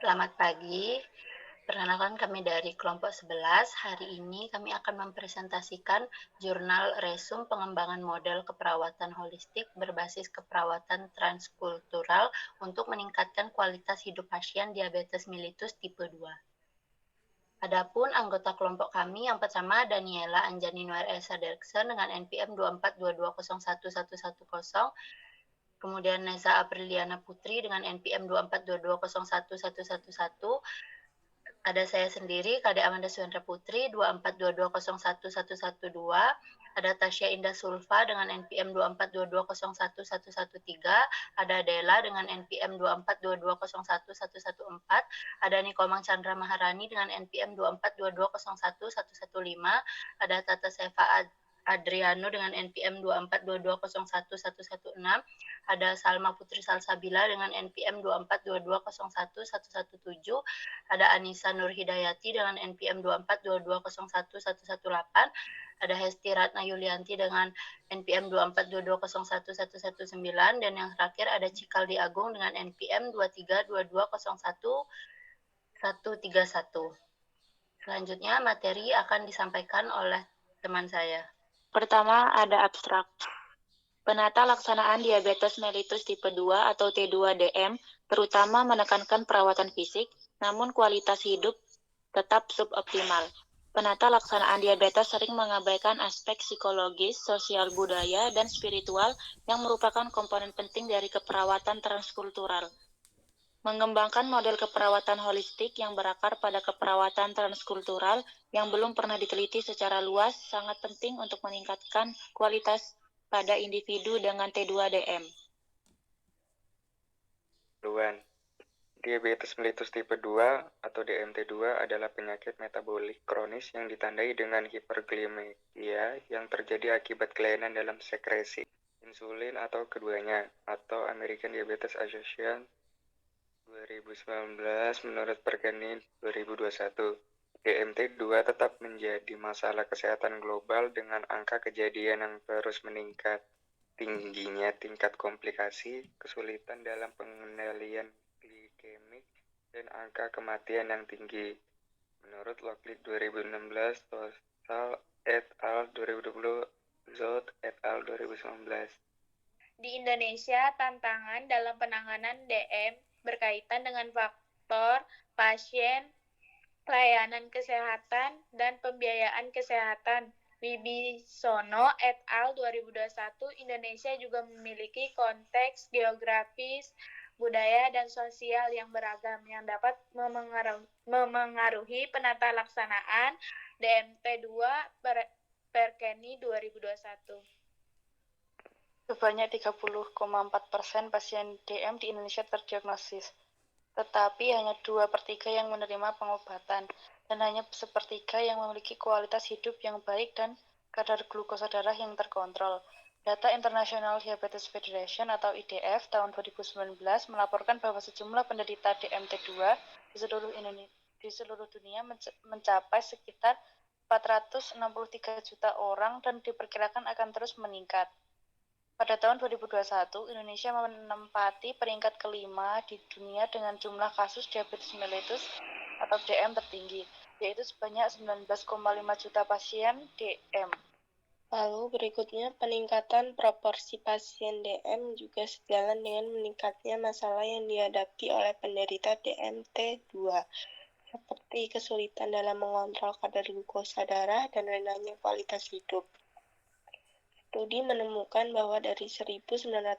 Selamat pagi, perkenalkan kami dari kelompok 11. Hari ini kami akan mempresentasikan jurnal resum pengembangan model keperawatan holistik berbasis keperawatan transkultural untuk meningkatkan kualitas hidup pasien diabetes mellitus tipe 2. Adapun anggota kelompok kami yang pertama Daniela Anjani Noer Elsa Derksen dengan NPM 2422011110, kemudian Neza Apriliana Putri dengan NPM 2422011111, ada saya sendiri, Kade Amanda Suhendra Putri, 2422011112, ada Tasya Indah Sulfa dengan NPM 2422011113, ada Dela dengan NPM 2422011114, ada Nikomang Chandra Maharani dengan NPM 2422011115, ada Tata Seva Adriano dengan NPM 2422011116, ada Salma Putri Salsabila dengan NPM 2422011117, ada Anissa Nur Hidayati dengan NPM 2422011118, ada Hesti Ratna Yulianti dengan NPM 2422011119, dan yang terakhir ada Cikaldi Agung dengan NPM 2322011131. Selanjutnya materi akan disampaikan oleh teman saya. Pertama, ada abstrak. Penata laksanaan diabetes mellitus tipe 2 atau T2DM terutama menekankan perawatan fisik, namun kualitas hidup tetap suboptimal. Penata laksanaan diabetes sering mengabaikan aspek psikologis, sosial budaya, dan spiritual yang merupakan komponen penting dari keperawatan transkultural. Mengembangkan model keperawatan holistik yang berakar pada keperawatan transkultural yang belum pernah diteliti secara luas sangat penting untuk meningkatkan kualitas pada individu dengan T2DM. Diabetes mellitus tipe 2 atau DMT2 adalah penyakit metabolik kronis yang ditandai dengan hiperglikemia yang terjadi akibat kelainan dalam sekresi insulin atau keduanya, atau American Diabetes Association 2019 menurut Perkeni 2021. DMT2 tetap menjadi masalah kesehatan global dengan angka kejadian yang terus meningkat, tingginya tingkat komplikasi, kesulitan dalam pengendalian glikemik, dan angka kematian yang tinggi. Menurut Locklead 2016, Tosal et al. 2020, Zout et al. 2019. Di Indonesia, tantangan dalam penanganan DM berkaitan dengan faktor pasien, pelayanan kesehatan, dan pembiayaan kesehatan. Wibisono et al. 2021, Indonesia juga memiliki konteks geografis, budaya, dan sosial yang beragam yang dapat memengaruhi penata laksanaan DMT2 Perkeni 2021. Sebanyak 30,4% pasien DM di Indonesia terdiagnosis, tetapi hanya 2/3 yang menerima pengobatan, dan hanya 1/3 yang memiliki kualitas hidup yang baik dan kadar glukosa darah yang terkontrol. Data International Diabetes Federation atau IDF tahun 2019 melaporkan bahwa sejumlah penderita DMT2 di seluruh dunia mencapai sekitar 463 juta orang dan diperkirakan akan terus meningkat. Pada tahun 2021, Indonesia menempati peringkat kelima di dunia dengan jumlah kasus diabetes mellitus atau DM tertinggi, yaitu sebanyak 19,5 juta pasien DM. Lalu berikutnya, peningkatan proporsi pasien DM juga sejalan dengan meningkatnya masalah yang dihadapi oleh penderita DMT2, seperti kesulitan dalam mengontrol kadar glukosa darah dan rendahnya kualitas hidup. Studi menemukan bahwa dari 1967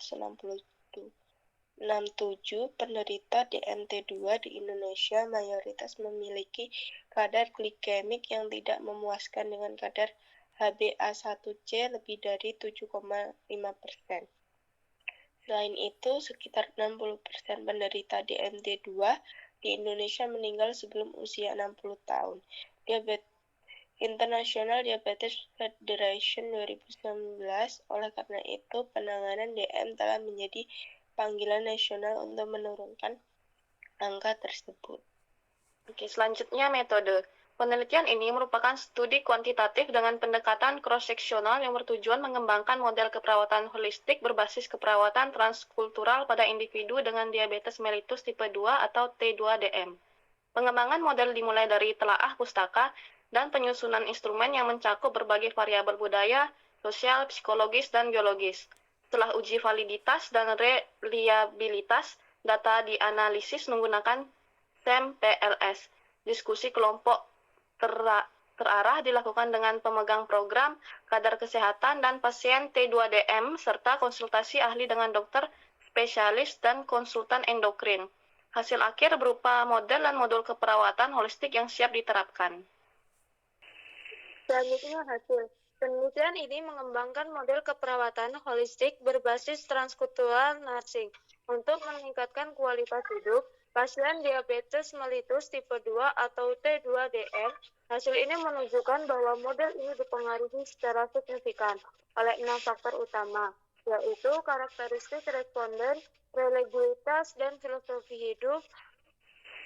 penderita DMT2 di Indonesia mayoritas memiliki kadar glikemik yang tidak memuaskan dengan kadar HbA1c lebih dari 7,5%. Selain itu, sekitar 60% penderita DMT2 di Indonesia meninggal sebelum usia 60 tahun. International Diabetes Federation 2019, oleh karena itu penanganan DM telah menjadi panggilan nasional untuk menurunkan angka tersebut. Oke, selanjutnya metode. Penelitian ini merupakan studi kuantitatif dengan pendekatan cross-seksional yang bertujuan mengembangkan model keperawatan holistik berbasis keperawatan transkultural pada individu dengan diabetes mellitus tipe 2 atau T2DM. Pengembangan model dimulai dari telaah pustaka dan penyusunan instrumen yang mencakup berbagai variabel budaya, sosial, psikologis, dan biologis. Setelah uji validitas dan reliabilitas, data dianalisis menggunakan SEM-PLS. Diskusi kelompok terarah dilakukan dengan pemegang program, kadar kesehatan, dan pasien T2DM, serta konsultasi ahli dengan dokter, spesialis, dan konsultan endokrin. Hasil akhir berupa model dan modul keperawatan holistik yang siap diterapkan. Selanjutnya hasil. Penelitian ini mengembangkan model keperawatan holistik berbasis transkultural nursing untuk meningkatkan kualitas hidup pasien diabetes mellitus tipe 2 atau T2DM. Hasil ini menunjukkan bahwa model ini dipengaruhi secara signifikan oleh 6 faktor utama, yaitu karakteristik responden, religiositas dan filosofi hidup,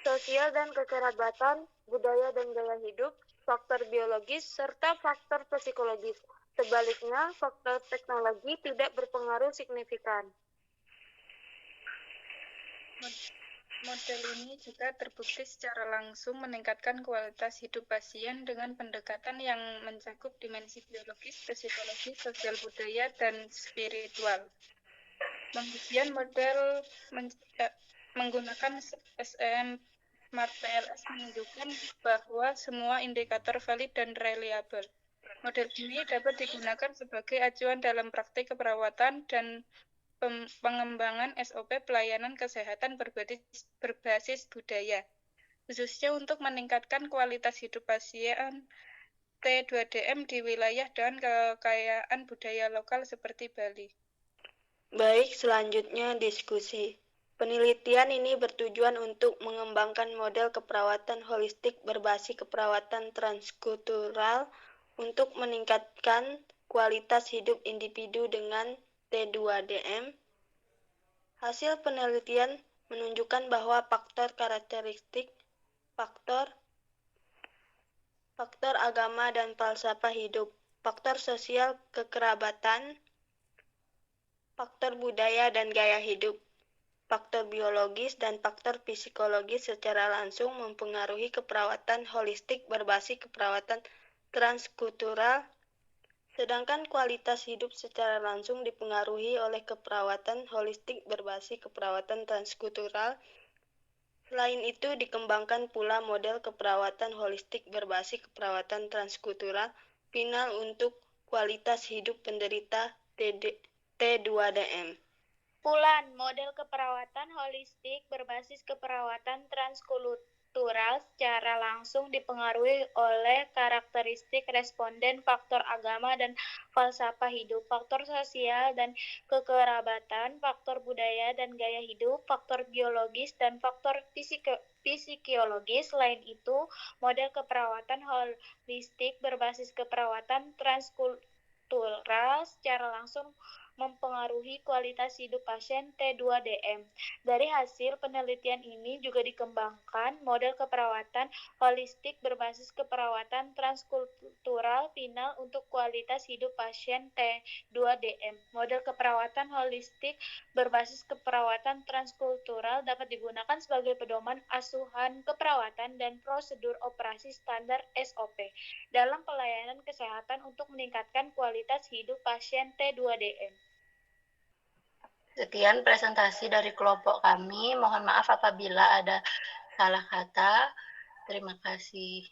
sosial dan kekerabatan, budaya dan gaya hidup, faktor biologis, serta faktor psikologis. Sebaliknya, faktor teknologi tidak berpengaruh signifikan. Model ini juga terbukti secara langsung meningkatkan kualitas hidup pasien dengan pendekatan yang mencakup dimensi biologis, psikologis, sosial budaya, dan spiritual. Pengujian model menggunakan SEM-PLS menunjukkan bahwa semua indikator valid dan reliable. Model ini dapat digunakan sebagai acuan dalam praktik keperawatan dan pengembangan SOP pelayanan kesehatan berbasis budaya, khususnya untuk meningkatkan kualitas hidup pasien T2DM di wilayah dengan kekayaan budaya lokal seperti Bali. Baik, selanjutnya diskusi. Penelitian ini bertujuan untuk mengembangkan model keperawatan holistik berbasis keperawatan transkultural untuk meningkatkan kualitas hidup individu dengan T2DM. Hasil penelitian menunjukkan bahwa faktor karakteristik, faktor agama dan falsafah hidup, faktor sosial kekerabatan, faktor budaya dan gaya hidup, faktor biologis dan faktor psikologis secara langsung mempengaruhi keperawatan holistik berbasis keperawatan transkultural, sedangkan kualitas hidup secara langsung dipengaruhi oleh keperawatan holistik berbasis keperawatan transkultural. Selain itu, dikembangkan pula model keperawatan holistik berbasis keperawatan transkultural final untuk kualitas hidup penderita T2DM. Pulan, model keperawatan holistik berbasis keperawatan transkultural secara langsung dipengaruhi oleh karakteristik responden, faktor agama dan falsafah hidup, faktor sosial dan kekerabatan, faktor budaya dan gaya hidup, faktor biologis dan faktor psikologis. Selain itu, model keperawatan holistik berbasis keperawatan transkultural secara langsung mempengaruhi kualitas hidup pasien T2DM. Dari hasil penelitian ini juga dikembangkan model keperawatan holistik berbasis keperawatan transkultural final untuk kualitas hidup pasien T2DM. Model keperawatan holistik berbasis keperawatan transkultural dapat digunakan sebagai pedoman asuhan keperawatan dan prosedur operasi standar SOP dalam pelayanan kesehatan untuk meningkatkan kualitas hidup pasien T2DM. Sekian presentasi dari kelompok kami. Mohon maaf apabila ada salah kata. Terima kasih.